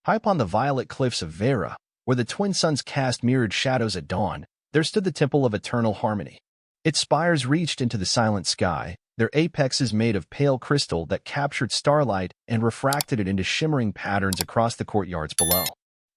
High upon the violet cliffs of Vera, where the twin suns cast mirrored shadows at dawn, there stood the Temple of Eternal Harmony. Its spires reached into the silent sky, their apexes made of pale crystal that captured starlight and refracted it into shimmering patterns across the courtyards below.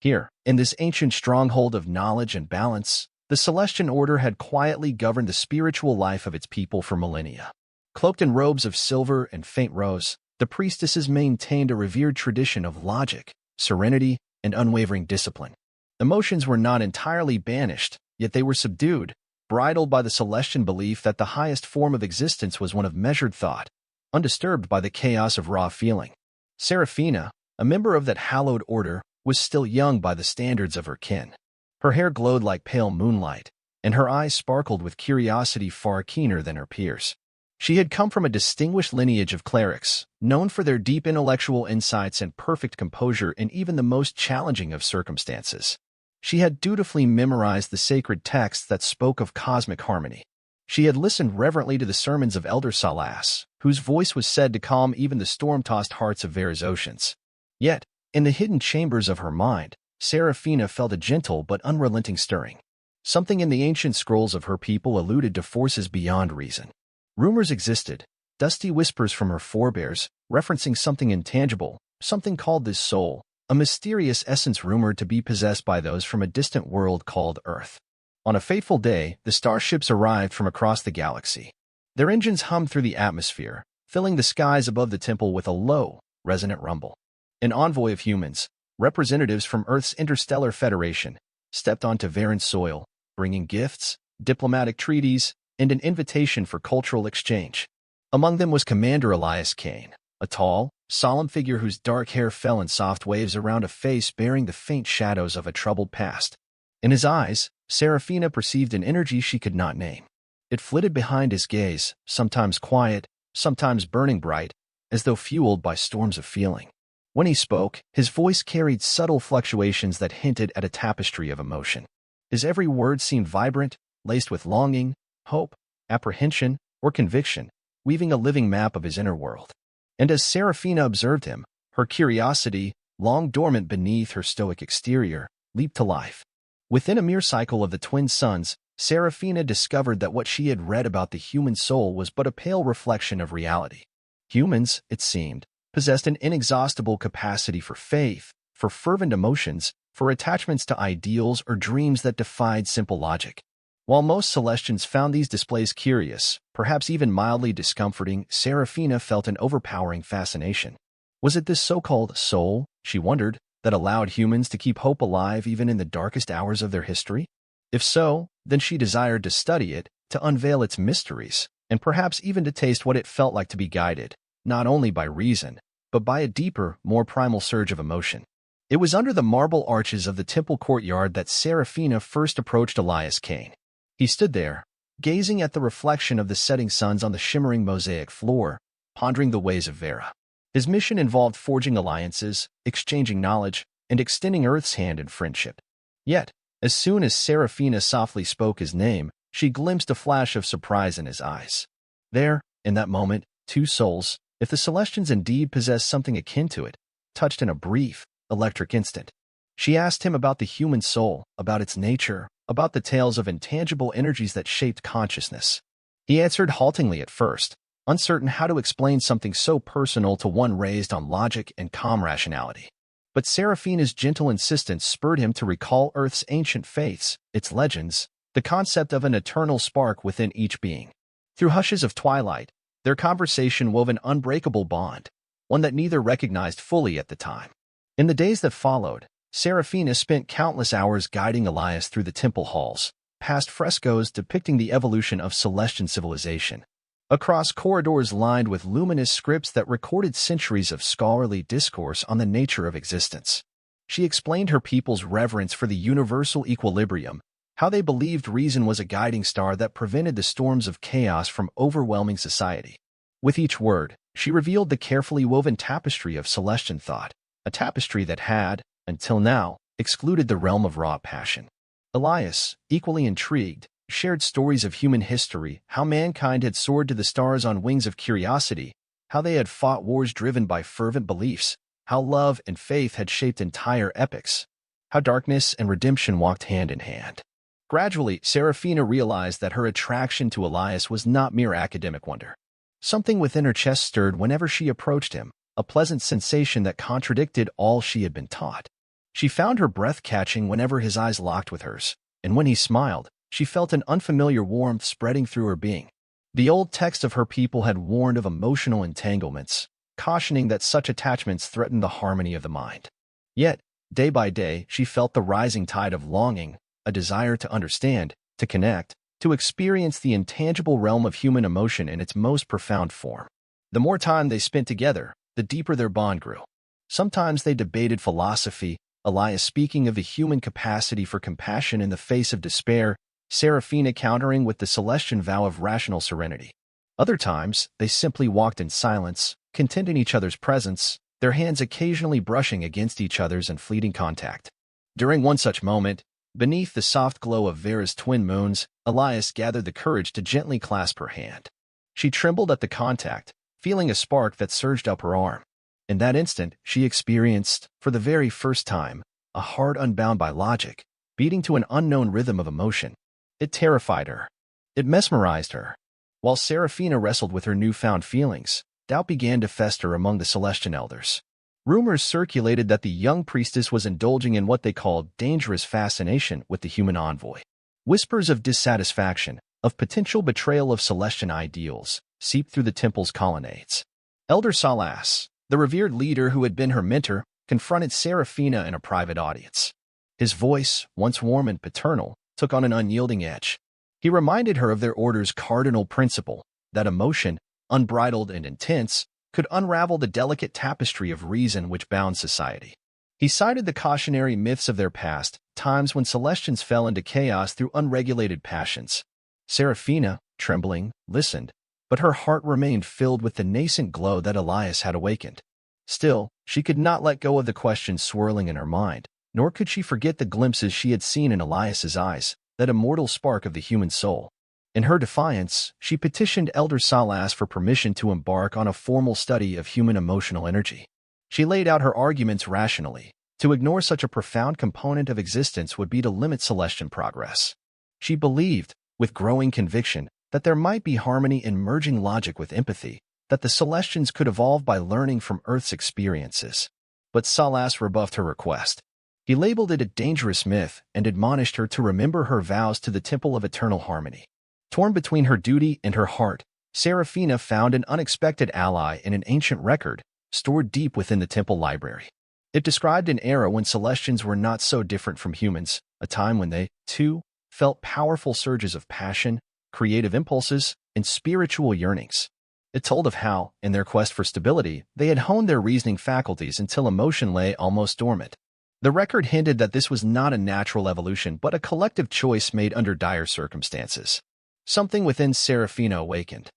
Here, in this ancient stronghold of knowledge and balance, the Celestian Order had quietly governed the spiritual life of its people for millennia. Cloaked in robes of silver and faint rose, the priestesses maintained a revered tradition of logic, serenity, and unwavering discipline. Emotions were not entirely banished, yet they were subdued, bridled by the Celestian belief that the highest form of existence was one of measured thought, undisturbed by the chaos of raw feeling. Seraphina, a member of that hallowed order, was still young by the standards of her kin. Her hair glowed like pale moonlight, and her eyes sparkled with curiosity far keener than her peers. She had come from a distinguished lineage of clerics, known for their deep intellectual insights and perfect composure in even the most challenging of circumstances. She had dutifully memorized the sacred texts that spoke of cosmic harmony. She had listened reverently to the sermons of Elder Salas, whose voice was said to calm even the storm-tossed hearts of Vera's oceans. Yet, in the hidden chambers of her mind, Seraphina felt a gentle but unrelenting stirring. Something in the ancient scrolls of her people alluded to forces beyond reason. Rumors existed, dusty whispers from her forebears, referencing something intangible, something called this soul, a mysterious essence rumored to be possessed by those from a distant world called Earth. On a fateful day, the starships arrived from across the galaxy. Their engines hummed through the atmosphere, filling the skies above the temple with a low, resonant rumble. An envoy of humans, representatives from Earth's interstellar federation, stepped onto Veran soil, bringing gifts, diplomatic treaties, and an invitation for cultural exchange. Among them was Commander Elias Kane, a tall, solemn figure whose dark hair fell in soft waves around a face bearing the faint shadows of a troubled past. In his eyes, Seraphina perceived an energy she could not name. It flitted behind his gaze, sometimes quiet, sometimes burning bright, as though fueled by storms of feeling. When he spoke, his voice carried subtle fluctuations that hinted at a tapestry of emotion. His every word seemed vibrant, laced with longing, hope, apprehension, or conviction, weaving a living map of his inner world. And as Seraphina observed him, her curiosity, long dormant beneath her stoic exterior, leaped to life. Within a mere cycle of the twin suns, Seraphina discovered that what she had read about the human soul was but a pale reflection of reality. Humans, it seemed, possessed an inexhaustible capacity for faith, for fervent emotions, for attachments to ideals or dreams that defied simple logic. While most Celestians found these displays curious, perhaps even mildly discomforting, Seraphina felt an overpowering fascination. Was it this so-called soul, she wondered, that allowed humans to keep hope alive even in the darkest hours of their history? If so, then she desired to study it, to unveil its mysteries, and perhaps even to taste what it felt like to be guided, not only by reason, but by a deeper, more primal surge of emotion. It was under the marble arches of the temple courtyard that Seraphina first approached Elias Kane. He stood there, gazing at the reflection of the setting suns on the shimmering mosaic floor, pondering the ways of Vera. His mission involved forging alliances, exchanging knowledge, and extending Earth's hand in friendship. Yet, as soon as Seraphina softly spoke his name, she glimpsed a flash of surprise in his eyes. There, in that moment, two souls, if the Celestians indeed possessed something akin to it, touched in a brief, electric instant. She asked him about the human soul, about its nature, about the tales of intangible energies that shaped consciousness. He answered haltingly at first, uncertain how to explain something so personal to one raised on logic and calm rationality. But Seraphina's gentle insistence spurred him to recall Earth's ancient faiths, its legends, the concept of an eternal spark within each being. Through hushes of twilight, their conversation wove an unbreakable bond, one that neither recognized fully at the time. In the days that followed, Seraphina spent countless hours guiding Elias through the temple halls, past frescoes depicting the evolution of Celestian civilization, across corridors lined with luminous scripts that recorded centuries of scholarly discourse on the nature of existence. She explained her people's reverence for the universal equilibrium, how they believed reason was a guiding star that prevented the storms of chaos from overwhelming society. With each word, she revealed the carefully woven tapestry of Celestian thought, a tapestry that had, until now, excluded the realm of raw passion. Elias, equally intrigued, shared stories of human history, how mankind had soared to the stars on wings of curiosity, how they had fought wars driven by fervent beliefs, how love and faith had shaped entire epics, how darkness and redemption walked hand in hand. Gradually, Seraphina realized that her attraction to Elias was not mere academic wonder. Something within her chest stirred whenever she approached him, a pleasant sensation that contradicted all she had been taught. She found her breath catching whenever his eyes locked with hers, and when he smiled, she felt an unfamiliar warmth spreading through her being. The old text of her people had warned of emotional entanglements, cautioning that such attachments threatened the harmony of the mind. Yet, day by day, she felt the rising tide of longing, a desire to understand, to connect, to experience the intangible realm of human emotion in its most profound form. The more time they spent together, the deeper their bond grew. Sometimes they debated philosophy, Elias speaking of the human capacity for compassion in the face of despair, Seraphina countering with the Celestian vow of rational serenity. Other times, they simply walked in silence, content in each other's presence, their hands occasionally brushing against each other's in fleeting contact. During one such moment, beneath the soft glow of Vera's twin moons, Elias gathered the courage to gently clasp her hand. She trembled at the contact, feeling a spark that surged up her arm. In that instant, she experienced, for the very first time, a heart unbound by logic, beating to an unknown rhythm of emotion. It terrified her. It mesmerized her. While Seraphina wrestled with her newfound feelings, doubt began to fester among the Celestian elders. Rumors circulated that the young priestess was indulging in what they called dangerous fascination with the human envoy. Whispers of dissatisfaction, of potential betrayal of Celestian ideals, seeped through the temple's colonnades. Elder Salas, the revered leader who had been her mentor, confronted Seraphina in a private audience. His voice, once warm and paternal, took on an unyielding edge. He reminded her of their order's cardinal principle, that emotion, unbridled and intense, could unravel the delicate tapestry of reason which bound society. He cited the cautionary myths of their past, times when Celestians fell into chaos through unregulated passions. Seraphina, trembling, listened, but her heart remained filled with the nascent glow that Elias had awakened. Still, she could not let go of the questions swirling in her mind, nor could she forget the glimpses she had seen in Elias's eyes, that immortal spark of the human soul. In her defiance, she petitioned Elder Salas for permission to embark on a formal study of human emotional energy. She laid out her arguments rationally. To ignore such a profound component of existence would be to limit Celestian progress. She believed, with growing conviction, that there might be harmony in merging logic with empathy, that the Celestians could evolve by learning from Earth's experiences. But Salas rebuffed her request. He labeled it a dangerous myth and admonished her to remember her vows to the Temple of Eternal Harmony. Torn between her duty and her heart, Seraphina found an unexpected ally in an ancient record stored deep within the temple library. It described an era when Celestians were not so different from humans, a time when they, too, felt powerful surges of passion, creative impulses, and spiritual yearnings. It told of how, in their quest for stability, they had honed their reasoning faculties until emotion lay almost dormant. The record hinted that this was not a natural evolution but a collective choice made under dire circumstances. Something within Seraphina awakened.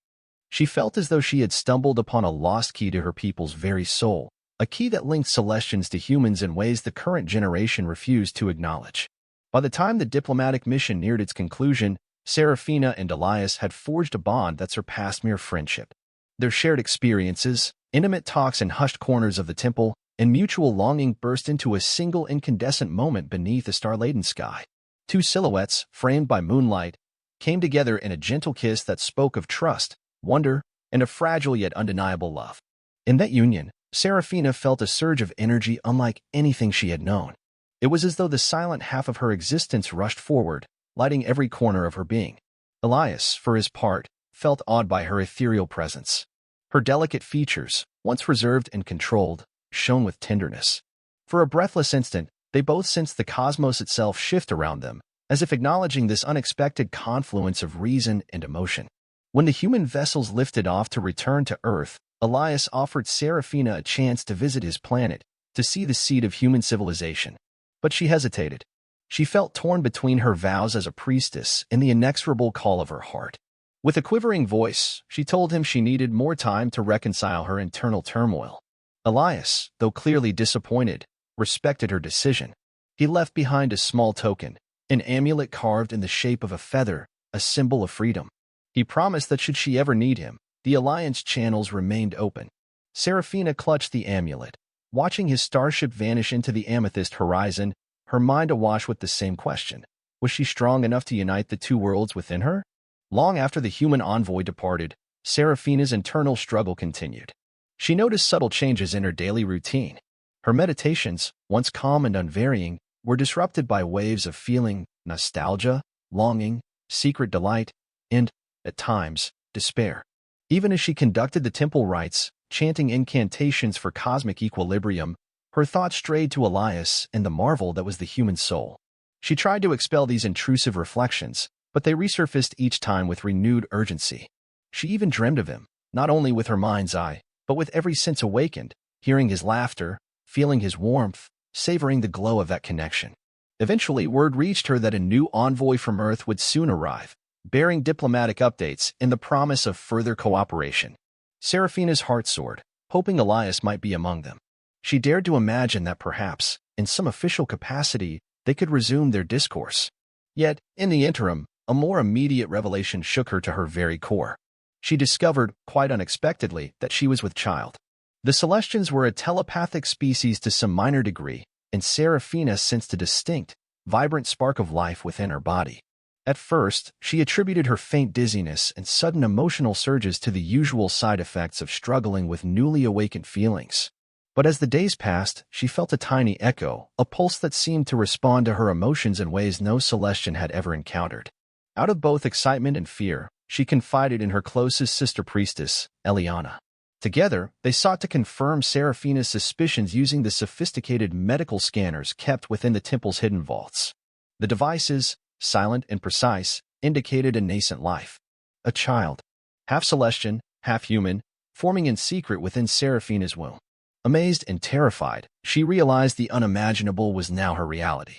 She felt as though she had stumbled upon a lost key to her people's very soul, a key that linked Celestians to humans in ways the current generation refused to acknowledge. By the time the diplomatic mission neared its conclusion, Seraphina and Elias had forged a bond that surpassed mere friendship. Their shared experiences, intimate talks in hushed corners of the temple, and mutual longing burst into a single incandescent moment beneath a star-laden sky. Two silhouettes, framed by moonlight, came together in a gentle kiss that spoke of trust, wonder, and a fragile yet undeniable love. In that union, Seraphina felt a surge of energy unlike anything she had known. It was as though the silent half of her existence rushed forward, lighting every corner of her being. Elias, for his part, felt awed by her ethereal presence. Her delicate features, once reserved and controlled, shone with tenderness. For a breathless instant, they both sensed the cosmos itself shift around them, as if acknowledging this unexpected confluence of reason and emotion. When the human vessels lifted off to return to Earth, Elias offered Seraphina a chance to visit his planet, to see the seat of human civilization. But she hesitated. She felt torn between her vows as a priestess and the inexorable call of her heart. With a quivering voice, she told him she needed more time to reconcile her internal turmoil. Elias, though clearly disappointed, respected her decision. He left behind a small token, an amulet carved in the shape of a feather, a symbol of freedom. He promised that should she ever need him, the alliance channels remained open. Seraphina clutched the amulet, Watching his starship vanish into the amethyst horizon, her mind awash with the same question. Was she strong enough to unite the two worlds within her? Long after the human envoy departed, Seraphina's internal struggle continued. She noticed subtle changes in her daily routine. Her meditations, once calm and unvarying, were disrupted by waves of feeling, nostalgia, longing, secret delight, and, at times, despair. Even as she conducted the temple rites, chanting incantations for cosmic equilibrium, her thoughts strayed to Elias and the marvel that was the human soul. She tried to expel these intrusive reflections, but they resurfaced each time with renewed urgency. She even dreamed of him, not only with her mind's eye, but with every sense awakened, hearing his laughter, feeling his warmth, savoring the glow of that connection. Eventually, word reached her that a new envoy from Earth would soon arrive, bearing diplomatic updates and the promise of further cooperation. Seraphina's heart soared, hoping Elias might be among them. She dared to imagine that perhaps, in some official capacity, they could resume their discourse. Yet, in the interim, a more immediate revelation shook her to her very core. She discovered, quite unexpectedly, that she was with child. The Celestians were a telepathic species to some minor degree, and Seraphina sensed a distinct, vibrant spark of life within her body. At first, she attributed her faint dizziness and sudden emotional surges to the usual side effects of struggling with newly awakened feelings. But as the days passed, she felt a tiny echo, a pulse that seemed to respond to her emotions in ways no Celestian had ever encountered. Out of both excitement and fear, she confided in her closest sister priestess, Eliana. Together, they sought to confirm Seraphina's suspicions using the sophisticated medical scanners kept within the temple's hidden vaults. The devices, silent and precise, indicated a nascent life. A child, half Celestian, half human, forming in secret within Seraphina's womb. Amazed and terrified, she realized the unimaginable was now her reality.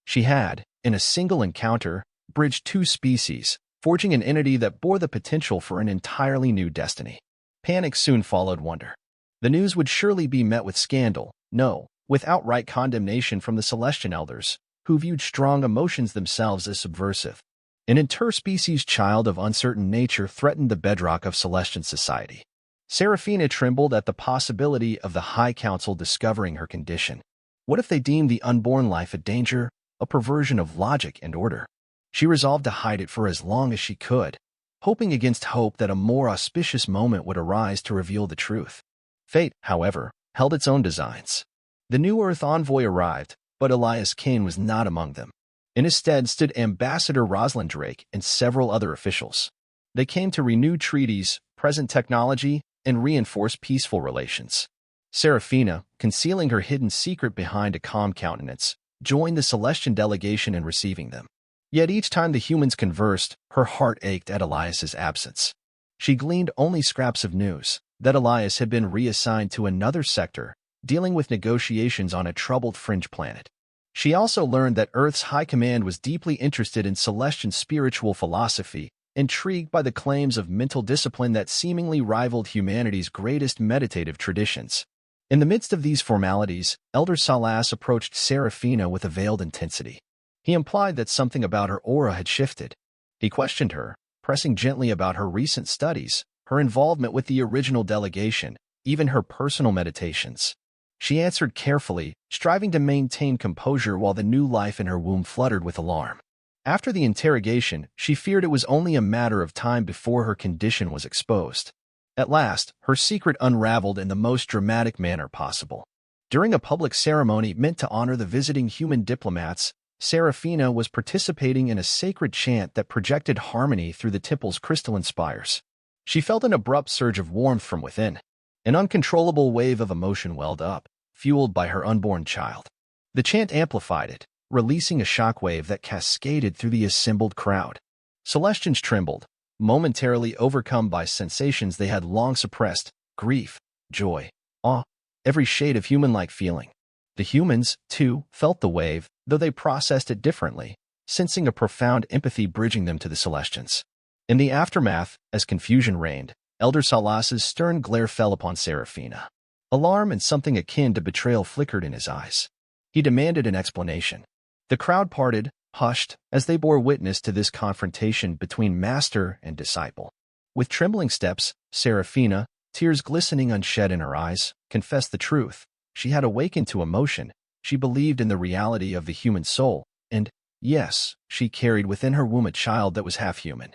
She had, in a single encounter, bridged two species, forging an entity that bore the potential for an entirely new destiny. Panic soon followed wonder. The news would surely be met with scandal, no, with outright condemnation from the Celestian elders, who viewed strong emotions themselves as subversive. An interspecies child of uncertain nature threatened the bedrock of Celestian society. Seraphina trembled at the possibility of the High Council discovering her condition. What if they deemed the unborn life a danger, a perversion of logic and order? She resolved to hide it for as long as she could, hoping against hope that a more auspicious moment would arise to reveal the truth. Fate, however, held its own designs. The New Earth envoy arrived, but Elias Kane was not among them. In his stead stood Ambassador Rosalind Drake and several other officials. They came to renew treaties, present technology, and reinforce peaceful relations. Seraphina, concealing her hidden secret behind a calm countenance, joined the Celestian delegation in receiving them. Yet each time the humans conversed, her heart ached at Elias's absence. She gleaned only scraps of news, that Elias had been reassigned to another sector, dealing with negotiations on a troubled fringe planet. She also learned that Earth's High Command was deeply interested in Celestian spiritual philosophy, intrigued by the claims of mental discipline that seemingly rivaled humanity's greatest meditative traditions. In the midst of these formalities, Elder Salas approached Seraphina with a veiled intensity. He implied that something about her aura had shifted. He questioned her, pressing gently about her recent studies, her involvement with the original delegation, even her personal meditations. She answered carefully, striving to maintain composure while the new life in her womb fluttered with alarm. After the interrogation, she feared it was only a matter of time before her condition was exposed. At last, her secret unraveled in the most dramatic manner possible. During a public ceremony meant to honor the visiting human diplomats, Seraphina was participating in a sacred chant that projected harmony through the temple's crystalline spires. She felt an abrupt surge of warmth from within. An uncontrollable wave of emotion welled up, fueled by her unborn child. The chant amplified it, releasing a shockwave that cascaded through the assembled crowd. Celestians trembled, momentarily overcome by sensations they had long suppressed: grief, joy, awe, every shade of human-like feeling. The humans, too, felt the wave, though they processed it differently, sensing a profound empathy bridging them to the Celestians. In the aftermath, as confusion reigned, Elder Salas's stern glare fell upon Seraphina. Alarm and something akin to betrayal flickered in his eyes. He demanded an explanation. The crowd parted, hushed, as they bore witness to this confrontation between master and disciple. With trembling steps, Seraphina, tears glistening unshed in her eyes, confessed the truth. She had awakened to emotion. She believed in the reality of the human soul, and, yes, she carried within her womb a child that was half human.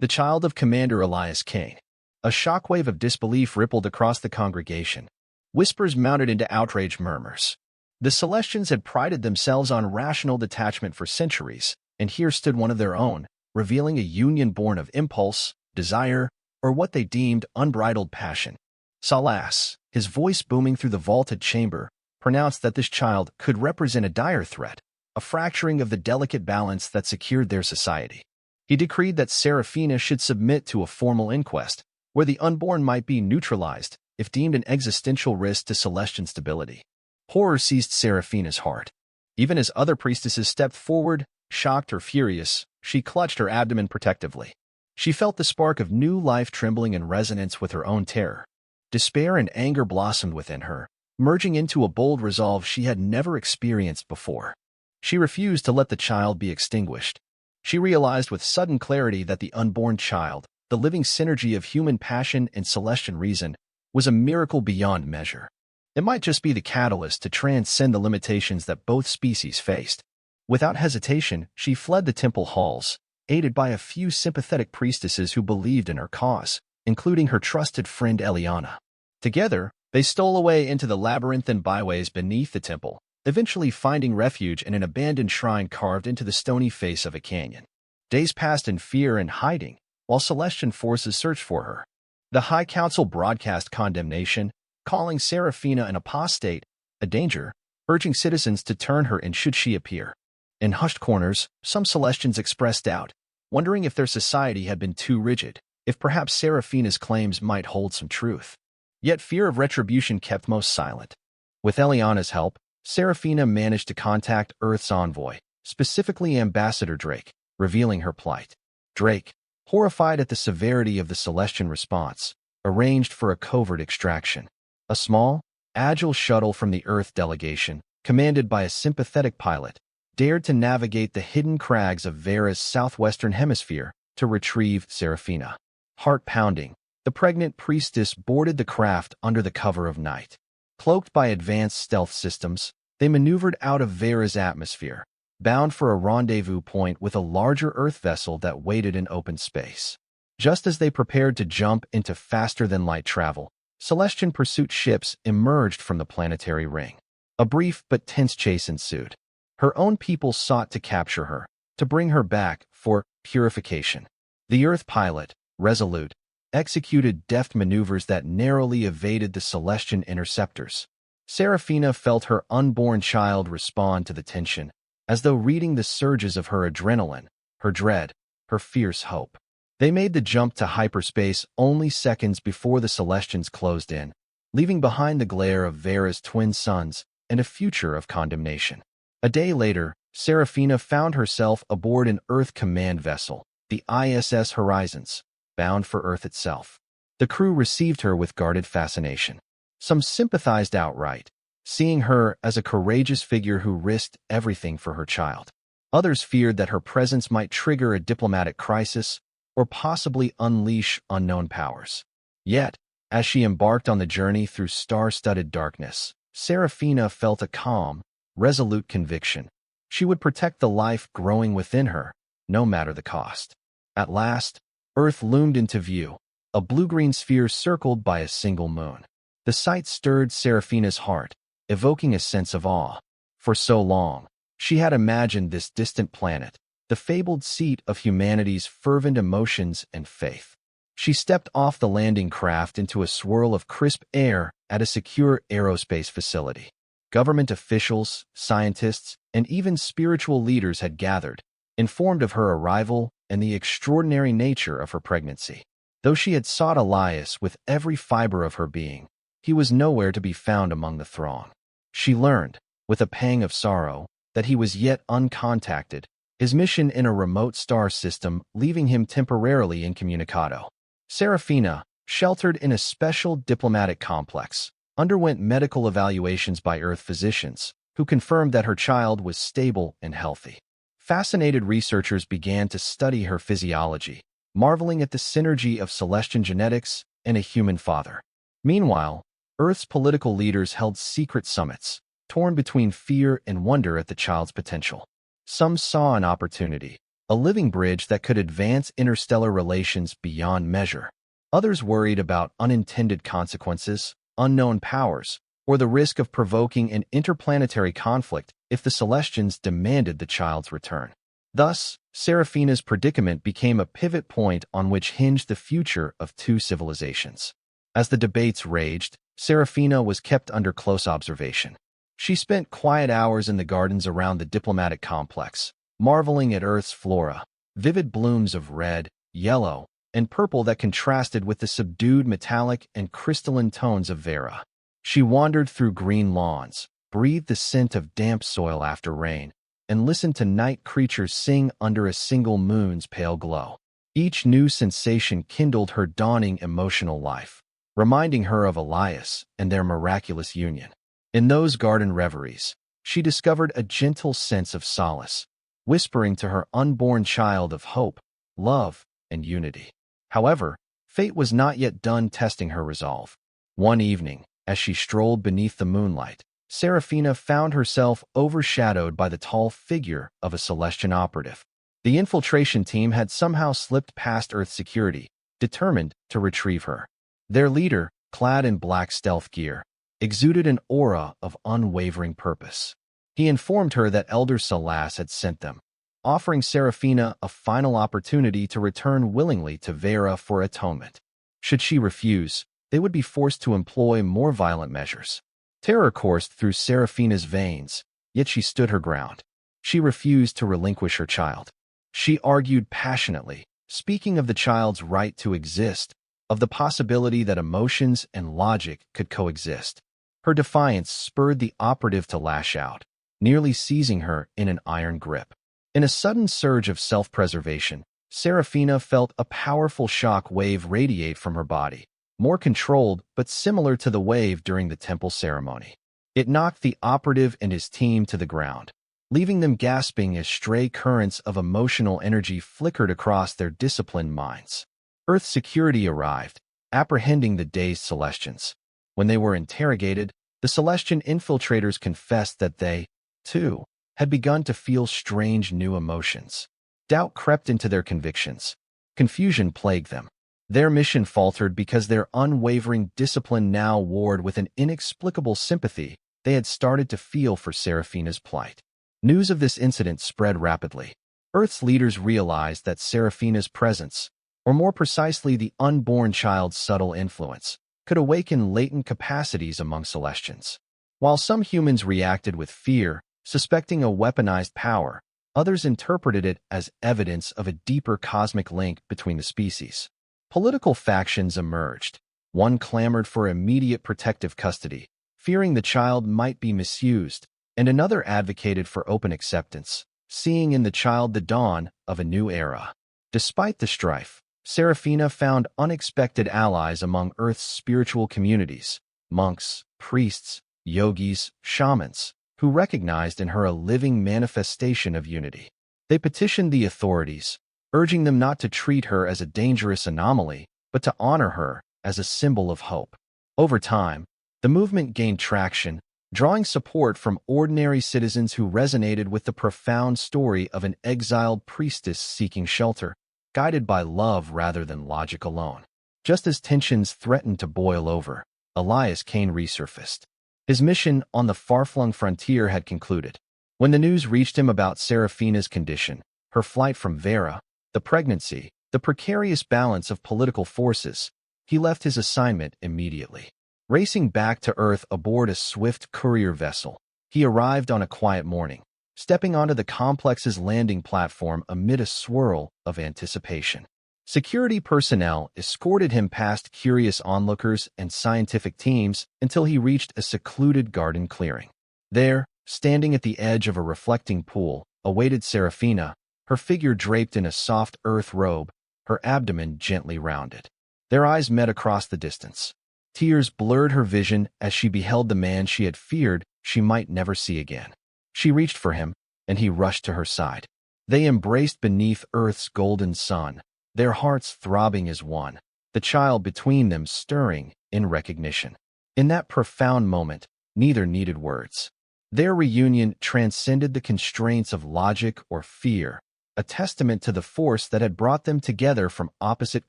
The child of Commander Elias Kane. A shockwave of disbelief rippled across the congregation. Whispers mounted into outraged murmurs. The Celestians had prided themselves on rational detachment for centuries, and here stood one of their own, revealing a union born of impulse, desire, or what they deemed unbridled passion. Salas, his voice booming through the vaulted chamber, pronounced that this child could represent a dire threat, a fracturing of the delicate balance that secured their society. He decreed that Seraphina should submit to a formal inquest, where the unborn might be neutralized if deemed an existential risk to Celestian stability. Horror seized Seraphina's heart. Even as other priestesses stepped forward, shocked or furious, she clutched her abdomen protectively. She felt the spark of new life trembling in resonance with her own terror. Despair and anger blossomed within her, merging into a bold resolve she had never experienced before. She refused to let the child be extinguished. She realized with sudden clarity that the unborn child, the living synergy of human passion and Celestian reason, was a miracle beyond measure. It might just be the catalyst to transcend the limitations that both species faced. Without hesitation, she fled the temple halls, aided by a few sympathetic priestesses who believed in her cause, including her trusted friend Eliana. Together, they stole away into the labyrinthine byways beneath the temple, eventually finding refuge in an abandoned shrine carved into the stony face of a canyon. Days passed in fear and hiding, while Celestian forces searched for her. The High Council broadcast condemnation, calling Seraphina an apostate, a danger, urging citizens to turn her in should she appear. In hushed corners, some Celestians expressed doubt, wondering if their society had been too rigid, if perhaps Seraphina's claims might hold some truth. Yet fear of retribution kept most silent. With Eliana's help, Seraphina managed to contact Earth's envoy, specifically Ambassador Drake, revealing her plight. Drake, horrified at the severity of the Celestian response, arranged for a covert extraction. A small, agile shuttle from the Earth delegation, commanded by a sympathetic pilot, dared to navigate the hidden crags of Vera's southwestern hemisphere to retrieve Seraphina. Heart-pounding, the pregnant priestess boarded the craft under the cover of night. Cloaked by advanced stealth systems, they maneuvered out of Vera's atmosphere, bound for a rendezvous point with a larger Earth vessel that waited in open space. Just as they prepared to jump into faster-than-light travel, Celestian pursuit ships emerged from the planetary ring. A brief but tense chase ensued. Her own people sought to capture her, to bring her back for purification. The Earth pilot, resolute, executed deft maneuvers that narrowly evaded the Celestian interceptors. Seraphina felt her unborn child respond to the tension, as though reading the surges of her adrenaline, her dread, her fierce hope. They made the jump to hyperspace only seconds before the Celestians closed in, leaving behind the glare of Vera's twin suns and a future of condemnation. A day later, Seraphina found herself aboard an Earth command vessel, the ISS Horizons, bound for Earth itself. The crew received her with guarded fascination. Some sympathized outright, seeing her as a courageous figure who risked everything for her child. Others feared that her presence might trigger a diplomatic crisis or possibly unleash unknown powers. Yet, as she embarked on the journey through star-studded darkness, Seraphina felt a calm, resolute conviction. She would protect the life growing within her, no matter the cost. At last, Earth loomed into view, a blue-green sphere circled by a single moon. The sight stirred Seraphina's heart, evoking a sense of awe. For so long, she had imagined this distant planet, the fabled seat of humanity's fervent emotions and faith. She stepped off the landing craft into a swirl of crisp air at a secure aerospace facility. Government officials, scientists, and even spiritual leaders had gathered, informed of her arrival and the extraordinary nature of her pregnancy. Though she had sought Elias with every fiber of her being, he was nowhere to be found among the throng. She learned, with a pang of sorrow, that he was yet uncontacted, his mission in a remote star system leaving him temporarily incommunicado. Seraphina, sheltered in a special diplomatic complex, underwent medical evaluations by Earth physicians, who confirmed that her child was stable and healthy. Fascinated researchers began to study her physiology, marveling at the synergy of Celestian genetics and a human father. Meanwhile, Earth's political leaders held secret summits, torn between fear and wonder at the child's potential. Some saw an opportunity, a living bridge that could advance interstellar relations beyond measure. Others worried about unintended consequences, unknown powers, or the risk of provoking an interplanetary conflict if the Celestians demanded the child's return. Thus, Seraphina's predicament became a pivot point on which hinged the future of two civilizations. As the debates raged, Seraphina was kept under close observation. She spent quiet hours in the gardens around the diplomatic complex, marveling at Earth's flora, vivid blooms of red, yellow, and purple that contrasted with the subdued metallic and crystalline tones of Vera. She wandered through green lawns, breathed the scent of damp soil after rain, and listened to night creatures sing under a single moon's pale glow. Each new sensation kindled her dawning emotional life, reminding her of Elias and their miraculous union. In those garden reveries, she discovered a gentle sense of solace, whispering to her unborn child of hope, love, and unity. However, fate was not yet done testing her resolve. One evening, as she strolled beneath the moonlight, Seraphina found herself overshadowed by the tall figure of a Celestian operative. The infiltration team had somehow slipped past Earth security, determined to retrieve her. Their leader, clad in black stealth gear, exuded an aura of unwavering purpose. He informed her that Elder Salas had sent them, offering Seraphina a final opportunity to return willingly to Vera for atonement. Should she refuse, they would be forced to employ more violent measures. Terror coursed through Seraphina's veins, yet she stood her ground. She refused to relinquish her child. She argued passionately, speaking of the child's right to exist, of the possibility that emotions and logic could coexist. Her defiance spurred the operative to lash out, nearly seizing her in an iron grip. In a sudden surge of self-preservation, Seraphina felt a powerful shock wave radiate from her body, more controlled but similar to the wave during the temple ceremony. It knocked the operative and his team to the ground, leaving them gasping as stray currents of emotional energy flickered across their disciplined minds. Earth security arrived, apprehending the dazed Celestians. When they were interrogated, the Celestian infiltrators confessed that they, too, had begun to feel strange new emotions. Doubt crept into their convictions. Confusion plagued them. Their mission faltered because their unwavering discipline now warred with an inexplicable sympathy they had started to feel for Seraphina's plight. News of this incident spread rapidly. Earth's leaders realized that Seraphina's presence, or more precisely the unborn child's subtle influence, could awaken latent capacities among Celestians. While some humans reacted with fear, suspecting a weaponized power, others interpreted it as evidence of a deeper cosmic link between the species. Political factions emerged. One clamored for immediate protective custody, fearing the child might be misused, and another advocated for open acceptance, seeing in the child the dawn of a new era. Despite the strife, Seraphina found unexpected allies among Earth's spiritual communities, monks, priests, yogis, shamans, who recognized in her a living manifestation of unity. They petitioned the authorities, urging them not to treat her as a dangerous anomaly, but to honor her as a symbol of hope. Over time, the movement gained traction, drawing support from ordinary citizens who resonated with the profound story of an exiled priestess seeking shelter, guided by love rather than logic alone. Just as tensions threatened to boil over, Elias Kane resurfaced. His mission on the far-flung frontier had concluded. When the news reached him about Seraphina's condition, her flight from Vera, the pregnancy, the precarious balance of political forces, he left his assignment immediately. Racing back to Earth aboard a swift courier vessel, he arrived on a quiet morning, stepping onto the complex's landing platform amid a swirl of anticipation. Security personnel escorted him past curious onlookers and scientific teams until he reached a secluded garden clearing. There, standing at the edge of a reflecting pool, awaited Seraphina, her figure draped in a soft earth robe, her abdomen gently rounded. Their eyes met across the distance. Tears blurred her vision as she beheld the man she had feared she might never see again. She reached for him, and he rushed to her side. They embraced beneath Earth's golden sun, their hearts throbbing as one, the child between them stirring in recognition. In that profound moment, neither needed words. Their reunion transcended the constraints of logic or fear, a testament to the force that had brought them together from opposite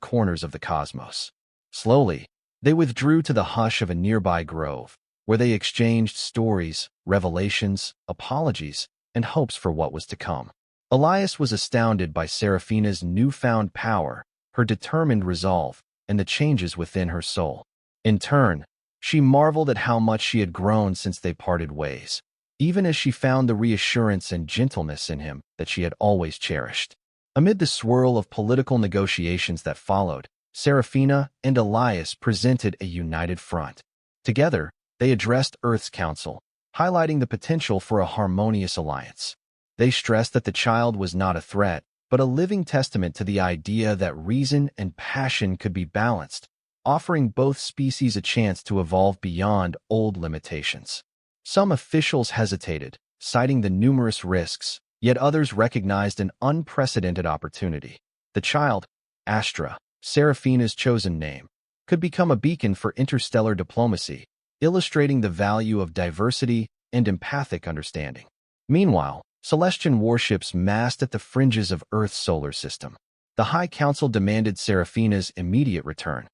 corners of the cosmos. Slowly, they withdrew to the hush of a nearby grove, where they exchanged stories, revelations, apologies, and hopes for what was to come. Elias was astounded by Seraphina's newfound power, her determined resolve, and the changes within her soul. In turn, she marveled at how much she had grown since they parted ways, even as she found the reassurance and gentleness in him that she had always cherished. Amid the swirl of political negotiations that followed, Seraphina and Elias presented a united front. Together, they addressed Earth's Council, highlighting the potential for a harmonious alliance. They stressed that the child was not a threat, but a living testament to the idea that reason and passion could be balanced, offering both species a chance to evolve beyond old limitations. Some officials hesitated, citing the numerous risks, yet others recognized an unprecedented opportunity. The child, Astra, Seraphina's chosen name, could become a beacon for interstellar diplomacy, illustrating the value of diversity and empathic understanding. Meanwhile, Celestian warships massed at the fringes of Earth's solar system. The High Council demanded Seraphina's immediate return.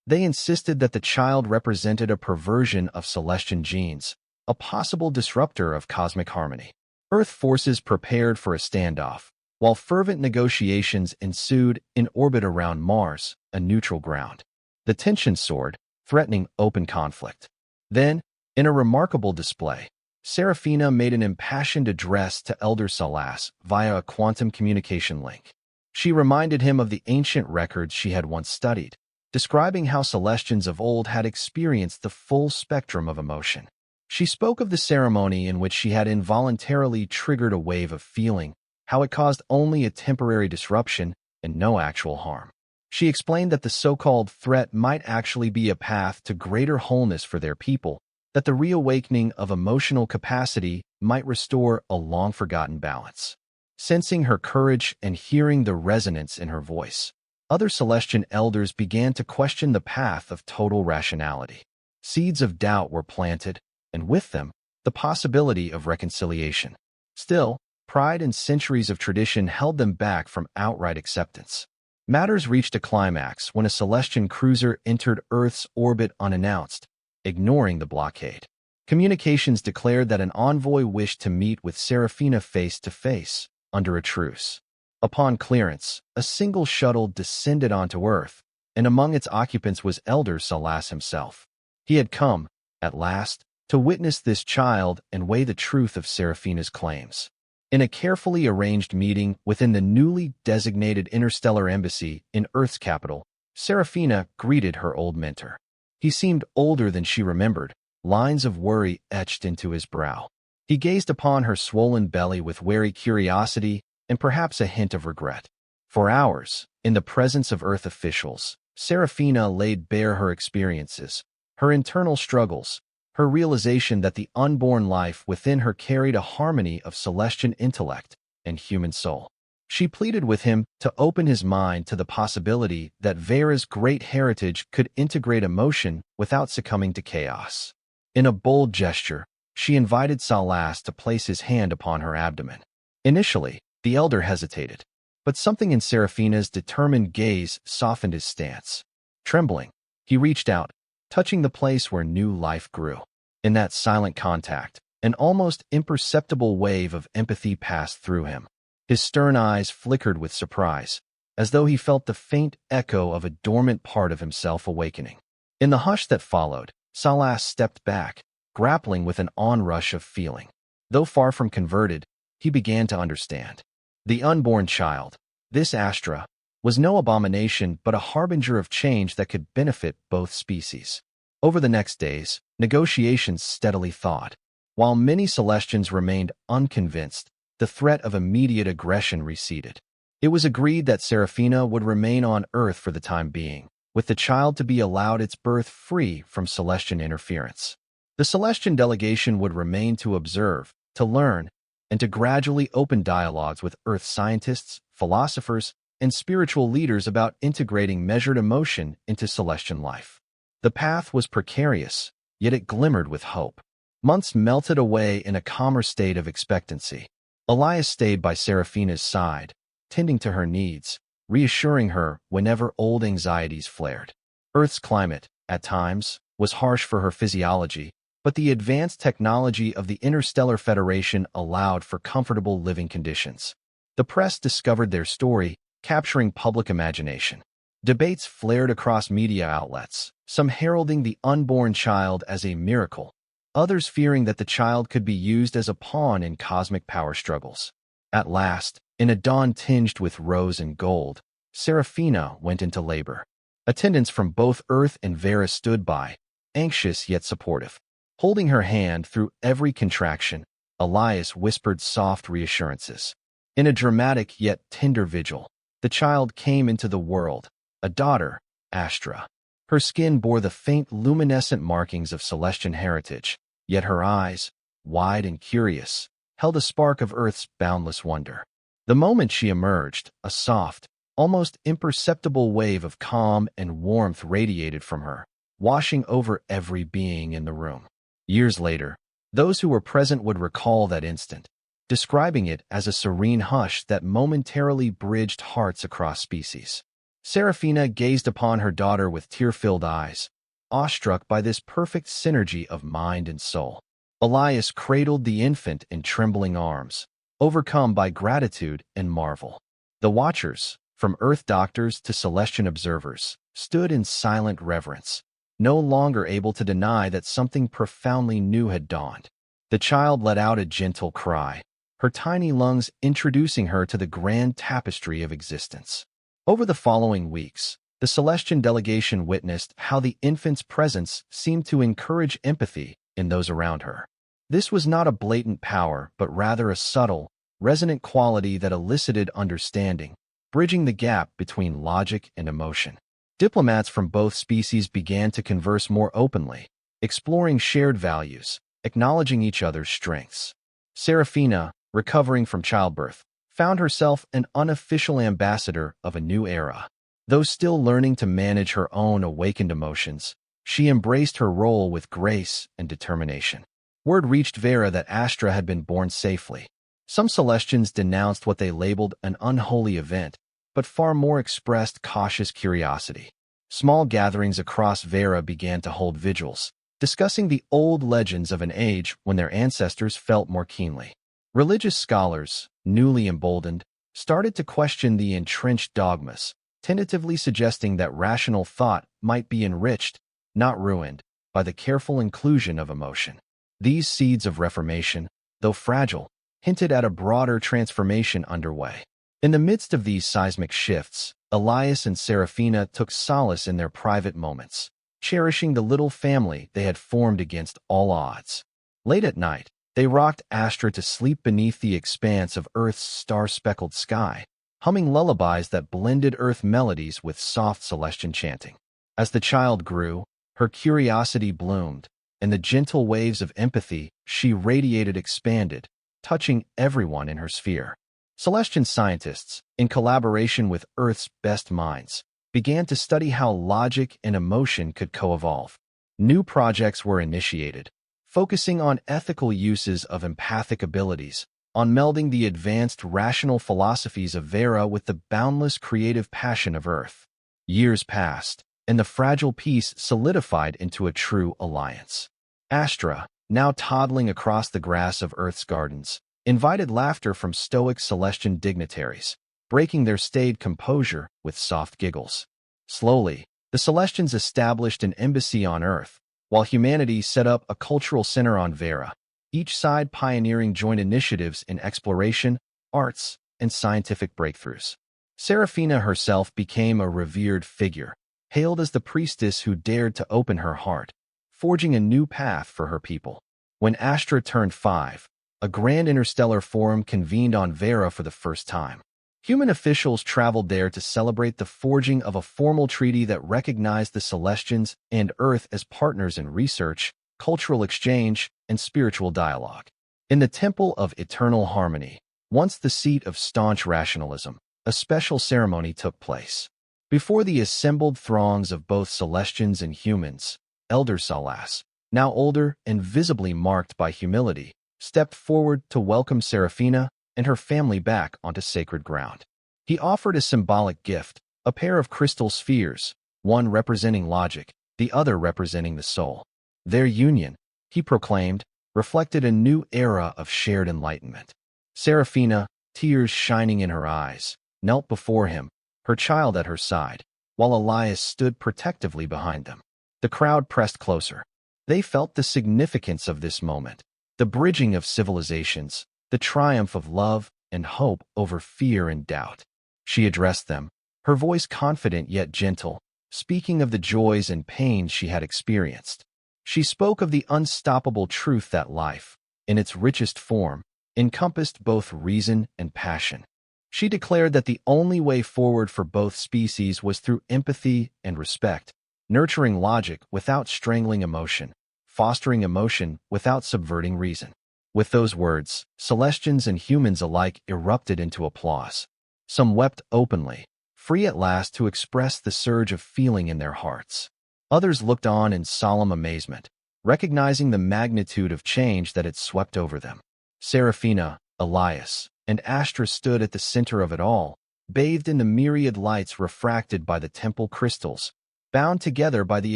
They insisted that the child represented a perversion of Celestian genes, a possible disruptor of cosmic harmony. Earth forces prepared for a standoff, while fervent negotiations ensued in orbit around Mars, a neutral ground. The tension soared, threatening open conflict. Then, in a remarkable display, Seraphina made an impassioned address to Elder Salas via a quantum communication link. She reminded him of the ancient records she had once studied, describing how Celestians of old had experienced the full spectrum of emotion. She spoke of the ceremony in which she had involuntarily triggered a wave of feeling, how it caused only a temporary disruption and no actual harm. She explained that the so-called threat might actually be a path to greater wholeness for their people, that the reawakening of emotional capacity might restore a long-forgotten balance. Sensing her courage and hearing the resonance in her voice, other Celestian elders began to question the path of total rationality. Seeds of doubt were planted, and with them, the possibility of reconciliation. Still, pride and centuries of tradition held them back from outright acceptance. Matters reached a climax when a Celestian cruiser entered Earth's orbit unannounced, ignoring the blockade. Communications declared that an envoy wished to meet with Seraphina face-to-face, under a truce. Upon clearance, a single shuttle descended onto Earth, and among its occupants was Elder Salas himself. He had come, at last, to witness this child and weigh the truth of Seraphina's claims. In a carefully arranged meeting within the newly designated interstellar embassy in Earth's capital, Seraphina greeted her old mentor. He seemed older than she remembered, lines of worry etched into his brow. He gazed upon her swollen belly with wary curiosity and perhaps a hint of regret. For hours, in the presence of Earth officials, Seraphina laid bare her experiences, her internal struggles, her realization that the unborn life within her carried a harmony of Celestian intellect and human soul. She pleaded with him to open his mind to the possibility that Vera's great heritage could integrate emotion without succumbing to chaos. In a bold gesture, she invited Salas to place his hand upon her abdomen. Initially, the elder hesitated, but something in Seraphina's determined gaze softened his stance. Trembling, he reached out, touching the place where new life grew. In that silent contact, an almost imperceptible wave of empathy passed through him. His stern eyes flickered with surprise, as though he felt the faint echo of a dormant part of himself awakening. In the hush that followed, Salas stepped back, grappling with an onrush of feeling. Though far from converted, he began to understand. The unborn child, this Astra, was no abomination but a harbinger of change that could benefit both species. Over the next days, negotiations steadily thawed. While many Celestians remained unconvinced, the threat of immediate aggression receded. It was agreed that Seraphina would remain on Earth for the time being, with the child to be allowed its birth free from Celestian interference. The Celestian delegation would remain to observe, to learn, and to gradually open dialogues with Earth scientists, philosophers, and spiritual leaders about integrating measured emotion into Celestian life. The path was precarious, yet it glimmered with hope. Months melted away in a calmer state of expectancy. Elias stayed by Seraphina's side, tending to her needs, reassuring her whenever old anxieties flared. Earth's climate, at times, was harsh for her physiology, but the advanced technology of the Interstellar Federation allowed for comfortable living conditions. The press discovered their story, capturing public imagination. Debates flared across media outlets, some heralding the unborn child as a miracle, others fearing that the child could be used as a pawn in cosmic power struggles. At last, in a dawn tinged with rose and gold, Seraphina went into labor. Attendants from both Earth and Vera stood by, anxious yet supportive. Holding her hand through every contraction, Elias whispered soft reassurances. In a dramatic yet tender vigil, the child came into the world, a daughter, Astra. Her skin bore the faint luminescent markings of Celestian heritage, yet her eyes, wide and curious, held a spark of Earth's boundless wonder. The moment she emerged, a soft, almost imperceptible wave of calm and warmth radiated from her, washing over every being in the room. Years later, those who were present would recall that instant, describing it as a serene hush that momentarily bridged hearts across species. Seraphina gazed upon her daughter with tear-filled eyes, awestruck by this perfect synergy of mind and soul. Elias cradled the infant in trembling arms, overcome by gratitude and marvel. The watchers, from Earth doctors to Celestian observers, stood in silent reverence, no longer able to deny that something profoundly new had dawned. The child let out a gentle cry, her tiny lungs introducing her to the grand tapestry of existence. Over the following weeks, the Celestian delegation witnessed how the infant's presence seemed to encourage empathy in those around her. This was not a blatant power, but rather a subtle, resonant quality that elicited understanding, bridging the gap between logic and emotion. Diplomats from both species began to converse more openly, exploring shared values, acknowledging each other's strengths. Seraphina, recovering from childbirth, found herself an unofficial ambassador of a new era. Though still learning to manage her own awakened emotions, she embraced her role with grace and determination. Word reached Vera that Astra had been born safely. Some Celestians denounced what they labeled an unholy event, but far more expressed cautious curiosity. Small gatherings across Vera began to hold vigils, discussing the old legends of an age when their ancestors felt more keenly. Religious scholars, newly emboldened, started to question the entrenched dogmas, tentatively suggesting that rational thought might be enriched, not ruined, by the careful inclusion of emotion. These seeds of reformation, though fragile, hinted at a broader transformation underway. In the midst of these seismic shifts, Elias and Seraphina took solace in their private moments, cherishing the little family they had formed against all odds. Late at night, they rocked Astra to sleep beneath the expanse of Earth's star-speckled sky, humming lullabies that blended Earth melodies with soft Celestian chanting. As the child grew, her curiosity bloomed, and the gentle waves of empathy she radiated expanded, touching everyone in her sphere. Celestian scientists, in collaboration with Earth's best minds, began to study how logic and emotion could co-evolve. New projects were initiated, focusing on ethical uses of empathic abilities, on melding the advanced rational philosophies of Vera with the boundless creative passion of Earth. Years passed, and the fragile peace solidified into a true alliance. Astra, now toddling across the grass of Earth's gardens, invited laughter from stoic Celestian dignitaries, breaking their staid composure with soft giggles. Slowly, the Celestians established an embassy on Earth, while humanity set up a cultural center on Vera, each side pioneering joint initiatives in exploration, arts, and scientific breakthroughs. Seraphina herself became a revered figure, hailed as the priestess who dared to open her heart, forging a new path for her people. When Astra turned 5, a grand interstellar forum convened on Vera for the first time. Human officials traveled there to celebrate the forging of a formal treaty that recognized the Celestians and Earth as partners in research, cultural exchange, and spiritual dialogue. In the Temple of Eternal Harmony, once the seat of staunch rationalism, a special ceremony took place. Before the assembled throngs of both Celestians and humans, Elder Salas, now older and visibly marked by humility, stepped forward to welcome Seraphina and her family back onto sacred ground. He offered a symbolic gift, a pair of crystal spheres, one representing logic, the other representing the soul. Their union, he proclaimed, reflected a new era of shared enlightenment. Seraphina, tears shining in her eyes, knelt before him, her child at her side, while Elias stood protectively behind them. The crowd pressed closer. They felt the significance of this moment, the bridging of civilizations, the triumph of love and hope over fear and doubt. She addressed them, her voice confident yet gentle, speaking of the joys and pains she had experienced. She spoke of the unstoppable truth that life, in its richest form, encompassed both reason and passion. She declared that the only way forward for both species was through empathy and respect, nurturing logic without strangling emotion, fostering emotion without subverting reason. With those words, Celestians and humans alike erupted into applause. Some wept openly, free at last to express the surge of feeling in their hearts. Others looked on in solemn amazement, recognizing the magnitude of change that had swept over them. Seraphina, Elias, and Astra stood at the center of it all, bathed in the myriad lights refracted by the temple crystals, bound together by the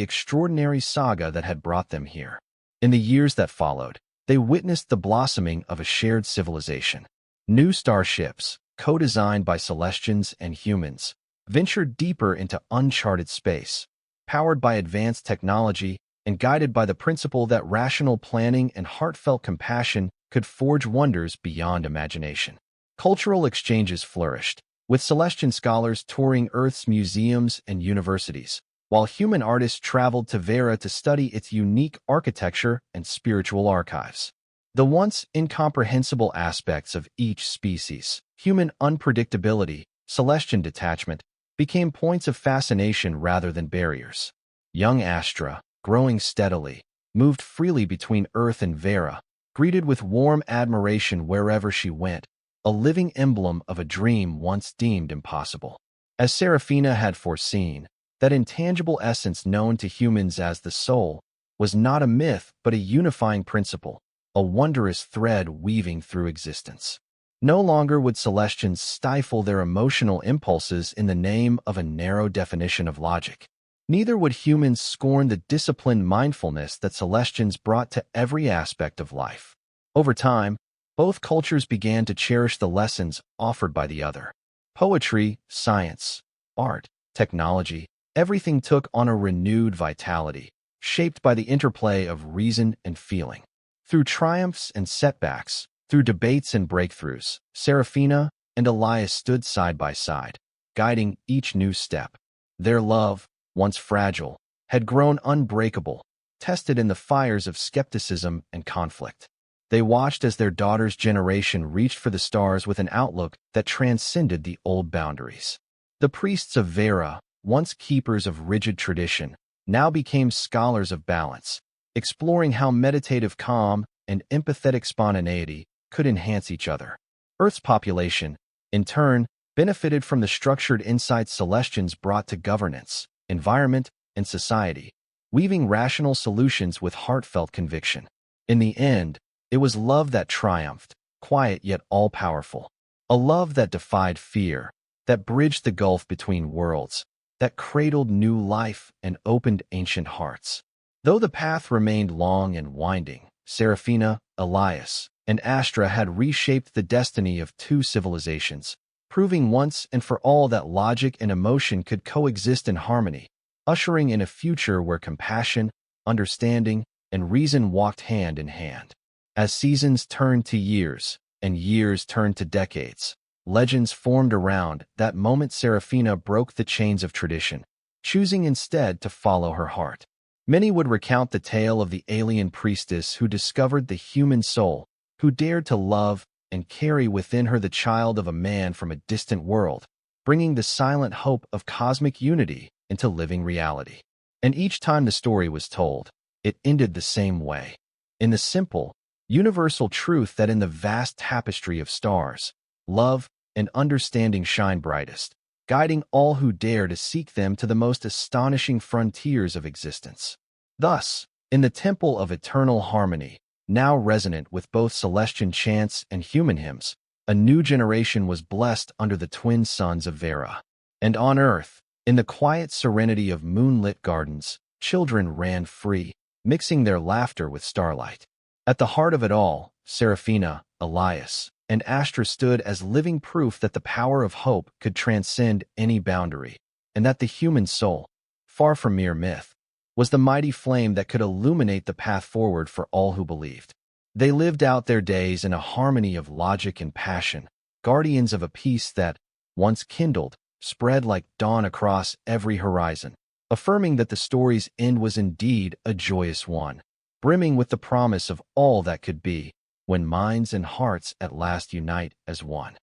extraordinary saga that had brought them here. In the years that followed, they witnessed the blossoming of a shared civilization. New starships, co-designed by Celestians and humans, ventured deeper into uncharted space, powered by advanced technology and guided by the principle that rational planning and heartfelt compassion could forge wonders beyond imagination. Cultural exchanges flourished, with Celestian scholars touring Earth's museums and universities, while human artists traveled to Vera to study its unique architecture and spiritual archives. The once incomprehensible aspects of each species, human unpredictability, Celestian detachment, became points of fascination rather than barriers. Young Astra, growing steadily, moved freely between Earth and Vera, greeted with warm admiration wherever she went, a living emblem of a dream once deemed impossible. As Seraphina had foreseen, that intangible essence known to humans as the soul was not a myth but a unifying principle, a wondrous thread weaving through existence. No longer would Celestians stifle their emotional impulses in the name of a narrow definition of logic. Neither would humans scorn the disciplined mindfulness that Celestians brought to every aspect of life. Over time, both cultures began to cherish the lessons offered by the other. Poetry, science, art, technology, everything took on a renewed vitality, shaped by the interplay of reason and feeling. Through triumphs and setbacks, through debates and breakthroughs, Seraphina and Elias stood side by side, guiding each new step. Their love, once fragile, had grown unbreakable, tested in the fires of skepticism and conflict. They watched as their daughter's generation reached for the stars with an outlook that transcended the old boundaries. The priests of Vera, once keepers of rigid tradition, now became scholars of balance, exploring how meditative calm and empathetic spontaneity could enhance each other. Earth's population, in turn, benefited from the structured insights Celestians brought to governance, environment, and society, weaving rational solutions with heartfelt conviction. In the end, it was love that triumphed, quiet yet all-powerful. A love that defied fear, that bridged the gulf between worlds, that cradled new life and opened ancient hearts. Though the path remained long and winding, Seraphina, Elias, and Astra had reshaped the destiny of two civilizations, proving once and for all that logic and emotion could coexist in harmony, ushering in a future where compassion, understanding, and reason walked hand in hand. As seasons turned to years, and years turned to decades, legends formed around that moment. Seraphina broke the chains of tradition, choosing instead to follow her heart. Many would recount the tale of the alien priestess who discovered the human soul, who dared to love and carry within her the child of a man from a distant world, bringing the silent hope of cosmic unity into living reality. And each time the story was told, it ended the same way, in the simple, universal truth that in the vast tapestry of stars, love and understanding shine brightest, guiding all who dare to seek them to the most astonishing frontiers of existence. Thus, In the temple of eternal harmony, now resonant with both Celestian chants and human hymns, a new generation was blessed under the twin sons of Vera. And on earth, in the quiet serenity of moonlit gardens, children ran free, mixing their laughter with starlight. At the heart of it all, Seraphina, Elias, and Astra stood as living proof that the power of hope could transcend any boundary, and that the human soul, far from mere myth, was the mighty flame that could illuminate the path forward for all who believed. They lived out their days in a harmony of logic and passion, guardians of a peace that, once kindled, spread like dawn across every horizon, affirming that the story's end was indeed a joyous one, brimming with the promise of all that could be when minds and hearts at last unite as one.